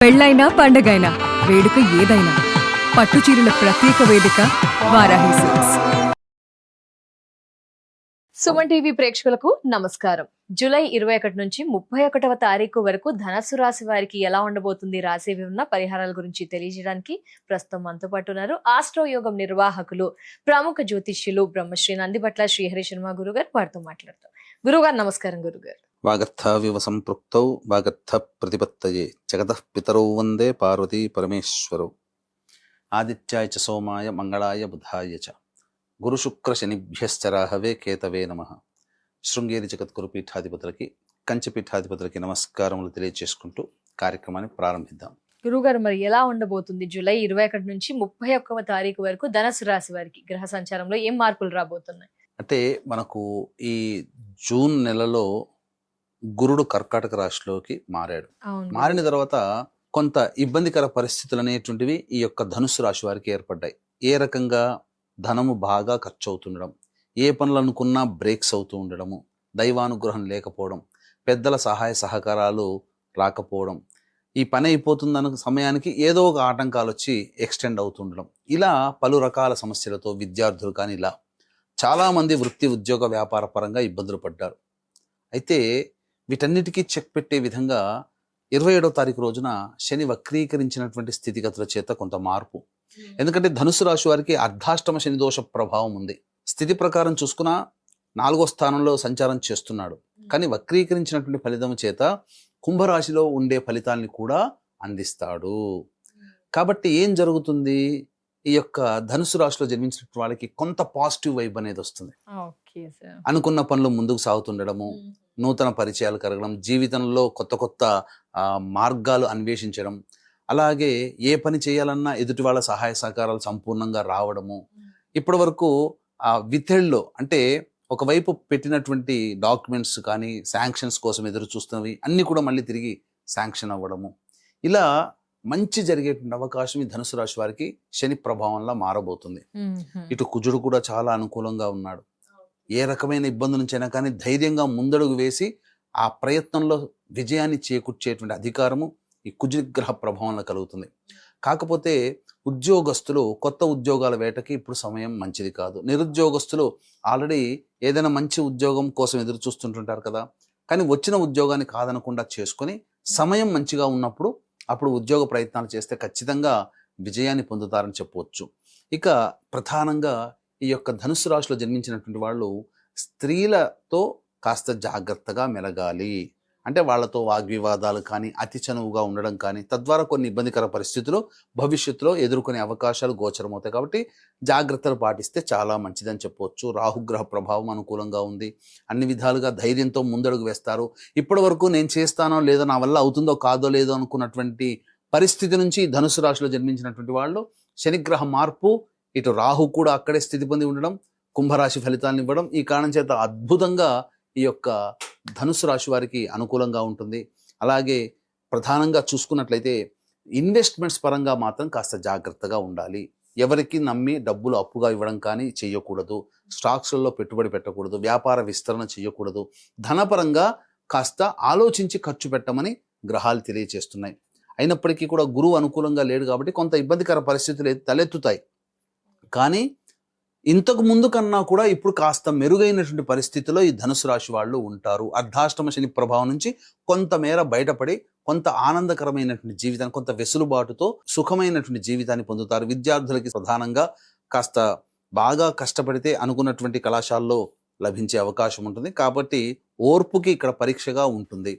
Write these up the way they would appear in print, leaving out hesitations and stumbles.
పెళ్ళైనా పండగైనా వేడుక ఏదైనా పట్టుచీరల ప్రత్యేక వేదిక వారాహి సిల్క్స్. సుమన్ టీవీ ప్రేక్షకులకు నమస్కారం. జూలై 21 నుంచి 31వ తారీఖు వరకు ధనస్సు రాశి వారికి ఎలా ఉండబోతుంది, రాసేవి ఉన్న పరిహారాల గురించి తెలియజేయడానికి ప్రస్తుతం మనతో పాటు ఉన్నారు ఆస్ట్రో యోగం నిర్వాహకులు, ప్రముఖ జ్యోతిష్యులు బ్రహ్మశ్రీ నందిబట్ల శ్రీహరి శర్మ గురుగారు. వారితో మాట్లాడతాం. గురుగారు నమస్కారం. గురుగారు, వాగర్థావివ సంపృక్తౌ వాగర్థ ప్రతిపత్తయే జగతః పితరౌ వందే పార్వతీ పరమేశ్వరౌ. ఆదిత్యాయ చ సోమాయ మంగళాయ బుధాయ చ గురు శుక్ర శనిభ్యశ్చ రాహవే కేతవే నమః. శృంగేరి జగద్గురు పీఠాధిపతులకి, కంచి పీఠాధిపతులకి నమస్కారములు తెలియజేసుకుంటూ కార్యక్రమాన్ని ప్రారంభిద్దాం. గురుగారు, మరి ఎలా ఉండబోతుంది జూలై 21 నుంచి 31వ తారీఖు వరకు ధనస్సు రాశి వారికి గ్రహ సంచారంలో ఏం మార్పులు రాబోతున్నాయి? అంటే మనకు ఈ జూన్ నెలలో గురుడు కర్కాటక రాశిలోకి మారాడు. మారిన తర్వాత కొంత ఇబ్బందికర పరిస్థితులు అనేటువంటివి ఈ యొక్క ధనుస్సు రాశి వారికి ఏర్పడ్డాయి. ఏ రకంగా? ధనము బాగా ఖర్చు అవుతుండడం, ఏ పనులు అనుకున్నా బ్రేక్స్ అవుతూ ఉండడము, దైవానుగ్రహం లేకపోవడం, పెద్దల సహాయ సహకారాలు రాకపోవడం, ఈ పని అయిపోతుందన్న సమయానికి ఏదో ఒక ఆటంకాలు వచ్చి ఎక్స్టెండ్ అవుతుండడం, ఇలా పలు రకాల సమస్యలతో విద్యార్థులు కానీ ఇలా చాలామంది వృత్తి ఉద్యోగ వ్యాపార పరంగా ఇబ్బందులు పడ్డారు. అయితే వీటన్నిటికీ చెక్ పెట్టే విధంగా 27వ తారీఖు రోజున శని వక్రీకరించినటువంటి స్థితిగతుల చేత కొంత మార్పు. ఎందుకంటే ధనుసు రాశి వారికి అర్ధాష్టమ శని దోష ప్రభావం ఉంది. స్థితి ప్రకారం చూసుకున్నా 4వ స్థానంలో సంచారం చేస్తున్నాడు. కానీ వక్రీకరించినటువంటి ఫలితం చేత కుంభరాశిలో ఉండే ఫలితాల్ని కూడా అందిస్తాడు. కాబట్టి ఏం జరుగుతుంది? ఈ యొక్క ధనుసు రాశిలో జన్మించిన వాళ్ళకి కొంత పాజిటివ్ వైబ్ అనేది వస్తుంది. అనుకున్న పనులు ముందుకు సాగుతుండడము, నూతన పరిచయాలు కలగడం, జీవితంలో కొత్త కొత్త మార్గాలు అన్వేషించడం, అలాగే ఏ పని చేయాలన్నా ఎదుటి వాళ్ళ సహాయ సహకారాలు సంపూర్ణంగా రావడము. ఇప్పటి వరకు వితెళ్ళలో అంటే ఒకవైపు పెట్టినటువంటి డాక్యుమెంట్స్ కానీ శాంక్షన్స్ కోసం ఎదురు చూస్తున్నవి అన్నీ కూడా మళ్ళీ తిరిగి శాంక్షన్ అవ్వడము, ఇలా మంచి జరిగేటువంటి అవకాశం ఈ ధనుసు రాశి వారికి శని ప్రభావంలో మారబోతుంది. ఇటు కుజుడు కూడా చాలా అనుకూలంగా ఉన్నాడు. ఏ రకమైన ఇబ్బంది నుంచైనా కానీ ధైర్యంగా ముందడుగు వేసి ఆ ప్రయత్నంలో విజయాన్ని చేకూర్చేటువంటి అధికారము ఈ కుజగ్రహ ప్రభావంలో కలుగుతుంది. కాకపోతే ఉద్యోగస్తులు కొత్త ఉద్యోగాల వేటకి ఇప్పుడు సమయం మంచిది కాదు. నిరుద్యోగస్తులు ఆల్రెడీ ఏదైనా మంచి ఉద్యోగం కోసం ఎదురు చూస్తుంటుంటారు కదా, కానీ వచ్చిన ఉద్యోగాన్ని కాదనకుండా చేసుకొని సమయం మంచిగా ఉన్నప్పుడు అప్పుడు ఉద్యోగ ప్రయత్నాలు చేస్తే ఖచ్చితంగా విజయాన్ని పొందుతారని చెప్పవచ్చు. ఇక ప్రధానంగా ఈ యొక్క ధనుస్సు రాశిలో జన్మించినటువంటి వాళ్ళు స్త్రీలతో కాస్త జాగ్రత్తగా మెలగాలి. అంటే వాళ్ళతో వాగ్వివాదాలు కానీ, అతి చనువుగా ఉండడం కానీ, తద్వారా కొన్ని ఇబ్బందికర పరిస్థితులు భవిష్యత్తులో ఎదుర్కొనే అవకాశాలు గోచరమవుతాయి. కాబట్టి జాగ్రత్తలు పాటిస్తే చాలా మంచిదని చెప్పవచ్చు. రాహుగ్రహ ప్రభావం అనుకూలంగా ఉంది. అన్ని విధాలుగా ధైర్యంతో ముందడుగు వేస్తారు. ఇప్పటి వరకు నేను చేస్తానో లేదో, నా వల్ల అవుతుందో కాదో లేదో అనుకున్నటువంటి పరిస్థితి నుంచి ధనుసు రాశిలో జన్మించినటువంటి వాళ్ళు శనిగ్రహ మార్పు, ఇటు రాహు కూడా అక్కడే స్థితి పొంది ఉండడం, కుంభరాశి ఫలితాలను ఇవ్వడం, ఈ కారణం చేత అద్భుతంగా ఈ యొక్క ధనుసు రాశి వారికి అనుకూలంగా ఉంటుంది. అలాగే ప్రధానంగా చూసుకున్నట్లయితే ఇన్వెస్ట్మెంట్స్ పరంగా మాత్రం కాస్త జాగ్రత్తగా ఉండాలి. ఎవరికి నమ్మి డబ్బులు అప్పుగా ఇవ్వడం కానీ చేయకూడదు. స్టాక్స్లలో పెట్టుబడి పెట్టకూడదు. వ్యాపార విస్తరణ చేయకూడదు. ధనపరంగా కాస్త ఆలోచించి ఖర్చు పెట్టమని గ్రహాలు తెలియజేస్తున్నాయి. అయినప్పటికీ కూడా గురువు అనుకూలంగా లేడు కాబట్టి కొంత ఇబ్బందికర పరిస్థితులు తలెత్తుతాయి. కానీ ఇంతకు ముందు కన్నా కూడా ఇప్పుడు కాస్త మెరుగైనటువంటి పరిస్థితిలో ఈ ధనుసు రాశి వాళ్ళు ఉంటారు. అర్ధాష్టమ శని ప్రభావం నుంచి కొంతమేర బయటపడి కొంత ఆనందకరమైనటువంటి జీవితాన్ని, కొంత వెసులుబాటుతో సుఖమైనటువంటి జీవితాన్ని పొందుతారు. విద్యార్థులకి ప్రధానంగా కాస్త బాగా కష్టపడితే అనుకున్నటువంటి కళాశాలలో లభించే అవకాశం ఉంటుంది. కాబట్టి ఓర్పుకి ఇక్కడ పరీక్షగా ఉంటుంది.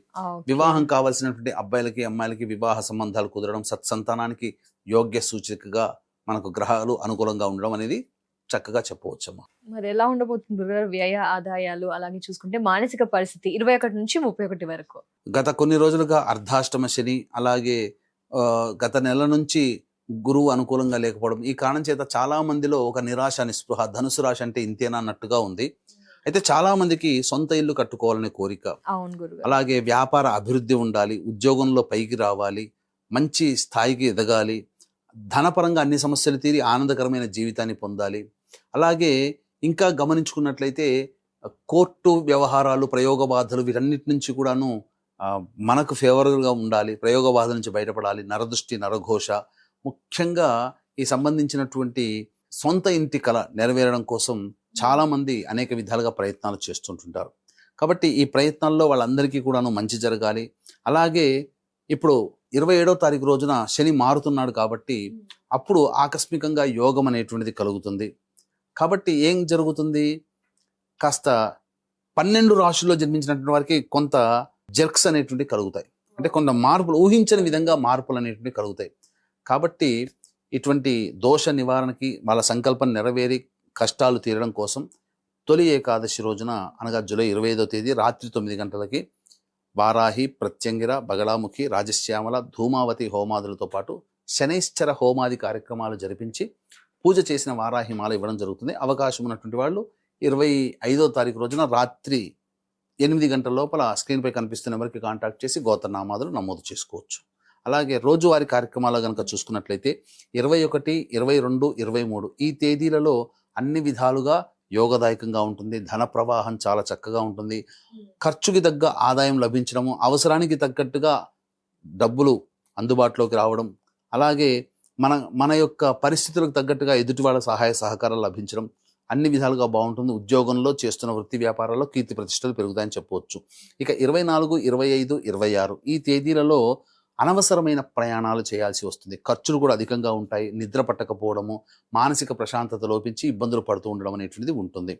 వివాహం కావాల్సినటువంటి అబ్బాయిలకి అమ్మాయిలకి వివాహ సంబంధాలు కుదరడం, సత్సంతానానికి యోగ్య సూచికగా మనకు గ్రహాలు అనుకూలంగా ఉండడం అనేది చక్కగా చెప్పవచ్చమ్మా. మరి ఎలా ఉండబోతుంది వ్యయ ఆదాయాలు, అలాగే చూసుకుంటే మానసిక పరిస్థితి 21 నుంచి 31 వరకు? గత కొన్ని రోజులుగా అర్ధాష్టమ శని, అలాగే గత నెల నుంచి గురువు అనుకూలంగా లేకపోవడం, ఈ కారణం చేత చాలా మందిలో ఒక నిరాశ, నిస్పృహ, ధనుసు రాశి అంటే ఇంతేనా అన్నట్టుగా ఉంది. అయితే చాలా మందికి సొంత ఇల్లు కట్టుకోవాలనే కోరిక, అలాగే వ్యాపార అభివృద్ధి ఉండాలి, ఉద్యోగంలో పైకి రావాలి, మంచి స్థాయికి ఎదగాలి, ధనపరంగా అన్ని సమస్యలు తీరి ఆనందకరమైన జీవితాన్ని పొందాలి. అలాగే ఇంకా గమనించుకున్నట్లయితే కోర్టు వ్యవహారాలు, ప్రయోగ బాధలు, వీటన్నిటి నుంచి కూడాను మనకు ఫేవరబుల్గా ఉండాలి, ప్రయోగ బాధ నుంచి బయటపడాలి, నరదృష్టి, నరఘోష, ముఖ్యంగా ఈ సంబంధించినటువంటి సొంత ఇంటి కల నెరవేరడం కోసం చాలామంది అనేక విధాలుగా ప్రయత్నాలు చేస్తుంటుంటారు. కాబట్టి ఈ ప్రయత్నాల్లో వాళ్ళందరికీ కూడాను మంచి జరగాలి. అలాగే ఇప్పుడు 27వ తారీఖు రోజున శని మారుతున్నాడు కాబట్టి అప్పుడు ఆకస్మికంగా యోగం అనేటువంటిది కలుగుతుంది. కాబట్టి ఏం జరుగుతుంది, కాస్త 12 రాశుల్లో జన్మించినటువంటి వారికి కొంత జర్క్స్ అనేటువంటి కలుగుతాయి. అంటే కొంత మార్పులు, ఊహించని విధంగా మార్పులు అనేటువంటి కలుగుతాయి. కాబట్టి ఇటువంటి దోష నివారణకి, వాళ్ళ సంకల్పం నెరవేరి కష్టాలు తీరడం కోసం తొలి ఏకాదశి రోజున అనగా జూలై 25వ తేదీ రాత్రి 9 గంటలకి వారాహి, ప్రత్యంగిర, బగళాముఖి, రాజశ్యామల, ధూమావతి హోమాదులతో పాటు శనైశ్చర హోమాది కార్యక్రమాలు జరిపించి పూజ చేసిన వారాహి మాల ఇవ్వడం జరుగుతుంది. అవకాశం ఉన్నటువంటి వాళ్ళు 25వ తారీఖు రోజున రాత్రి 8 గంటల లోపల స్క్రీన్పై కనిపిస్తున్న నెంబర్కి కాంటాక్ట్ చేసి గోత్రనామాదులు నమోదు చేసుకోవచ్చు. అలాగే రోజువారీ కార్యక్రమాలు కనుక చూసుకున్నట్లయితే 21, 22, 23 ఈ తేదీలలో అన్ని విధాలుగా యోగదాయకంగా ఉంటుంది. ధన ప్రవాహం చాలా చక్కగా ఉంటుంది. ఖర్చుకి తగ్గ ఆదాయం లభించడము, అవసరానికి తగ్గట్టుగా డబ్బులు అందుబాటులోకి రావడం, అలాగే మన యొక్క పరిస్థితులకు తగ్గట్టుగా ఎదుటి వాళ్ళ సహాయ సహకారాలు లభించడం అన్ని విధాలుగా బాగుంటుంది. ఉద్యోగంలో, చేస్తున్న వృత్తి వ్యాపారాల్లో కీర్తి ప్రతిష్టలు పెరుగుతాయని చెప్పవచ్చు. ఇక 24, 25, 26 ఈ తేదీలలో అనవసరమైన ప్రయాణాలు చేయాల్సి వస్తుంది. ఖర్చులు కూడా అధికంగా ఉంటాయి. నిద్ర పట్టకపోవడము, మానసిక ప్రశాంతత లోపించి ఇబ్బందులు పడుతూ ఉండడం అనేటువంటిది ఉంటుంది.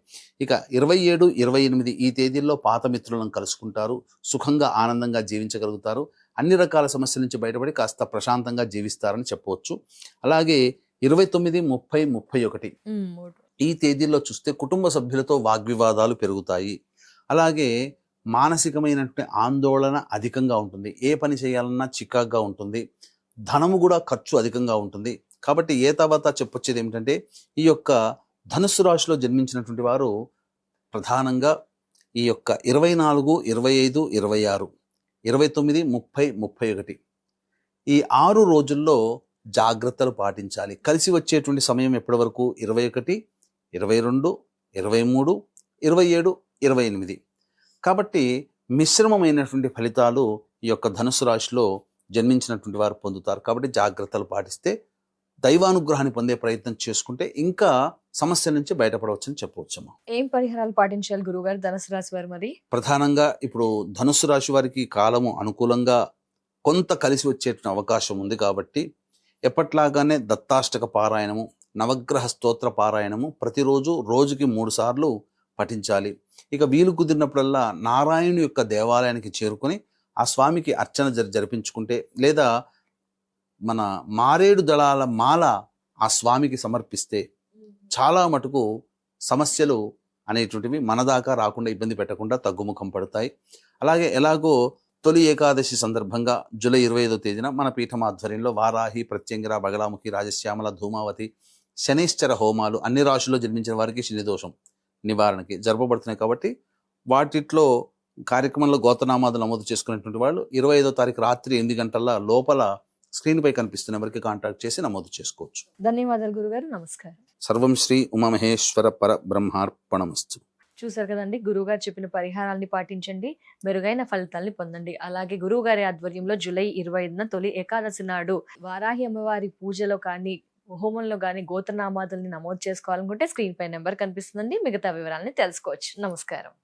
ఇక 27, 28 ఈ తేదీల్లో పాత మిత్రులను కలుసుకుంటారు. సుఖంగా, ఆనందంగా జీవించగలుగుతారు. అన్ని రకాల సమస్యల నుంచి బయటపడి కాస్త ప్రశాంతంగా జీవిస్తారని చెప్పవచ్చు. అలాగే 29, 30, 31 ఈ తేదీల్లో చూస్తే కుటుంబ సభ్యులతో వాగ్వివాదాలు పెరుగుతాయి. అలాగే మానసికమైనటువంటి ఆందోళన అధికంగా ఉంటుంది. ఏ పని చేయాలన్నా చికాగ్గా ఉంటుంది. ధనము కూడా ఖర్చు అధికంగా ఉంటుంది. కాబట్టి ఏ తర్వాత చెప్పొచ్చేది ఏమిటంటే, ఈ యొక్క ధనుస్సు రాశిలో జన్మించినటువంటి వారు ప్రధానంగా ఈ యొక్క 24, 25, 26, 29, 30, 31 ఈ 6 రోజుల్లో జాగ్రత్తలు పాటించాలి. కలిసి వచ్చేటువంటి సమయం ఎప్పటి వరకు 21, 22, 23, 27, 28 కాబట్టి మిశ్రమమైనటువంటి ఫలితాలు ఈ యొక్క ధనుసు రాశిలో జన్మించినటువంటి వారు పొందుతారు. కాబట్టి జాగ్రత్తలు పాటిస్తే, దైవానుగ్రహాన్ని పొందే ప్రయత్నం చేసుకుంటే ఇంకా సమస్య నుంచి బయటపడవచ్చని చెప్పవచ్చమ్మా. ఏం పరిహారాలు పాటించాలి గురుగారు ధనుసు రాశి వారు? మరి ప్రధానంగా ఇప్పుడు ధనుసు రాశి వారికి కాలము అనుకూలంగా కొంత కలిసి వచ్చేటువంటి అవకాశం ఉంది. కాబట్టి ఎప్పట్లాగానే దత్తాష్టక పారాయణము, నవగ్రహ స్తోత్ర పారాయణము ప్రతిరోజు రోజుకి 3 సార్లు పఠించాలి. ఇక వీలు కుదిరినప్పుడల్లా నారాయణుని యొక్క దేవాలయానికి చేరుకొని ఆ స్వామికి అర్చన జరిపించుకుంటే, లేదా మన మారేడు దళాల మాల ఆ స్వామికి సమర్పిస్తే చాలా మటుకు సమస్యలు అనేటువంటివి మన దాకా రాకుండా, ఇబ్బంది పెట్టకుండా తగ్గుముఖం పడతాయి. అలాగే ఎలాగో తొలి ఏకాదశి సందర్భంగా జూలై 25వ తేదీన మన పీఠం ఆధ్వర్యంలో వారాహి, ప్రత్యంగిర, బగళాముఖి, రాజశ్యామల, ధూమావతి, శనైశ్చర హోమాలు అన్ని రాశుల్లో జన్మించిన వారికి శని దోషం నివారణకి జరపబడుతున్నాయి. కాబట్టి వాటిట్లో కార్యక్రమంలో గోత్రనామాలు నమోదు చేసుకునేటువంటి వాళ్ళు 25వ తారీఖు రాత్రి 8 గంటల లోపల స్క్రీన్పై కనిపిస్తున్న నెంబర్కి కాంటాక్ట్ చేసి నమోదు చేసుకోవచ్చు. ధన్యవాదాలు గురుగారు. నమస్కారం. సర్వం శ్రీ ఉమామహేశ్వర పర బ్రహ్మార్పణమస్తు. చూసారు కదండి, గురువుగారు చెప్పిన పరిహారాల్ని పాటించండి, మెరుగైన ఫలితాల్ని పొందండి. అలాగే గురువు గారి ఆధ్వర్యంలో జూలై 25న తొలి ఏకాదశి నాడు వారాహి అమ్మవారి పూజలో కానీ, హోమంలో కానీ గోత్రనామాదుల్ని నమోదు చేసుకోవాలనుకుంటే స్క్రీన్ పై నెంబర్ కనిపిస్తుందండి. మిగతా వివరాలని తెలుసుకోవచ్చు. నమస్కారం.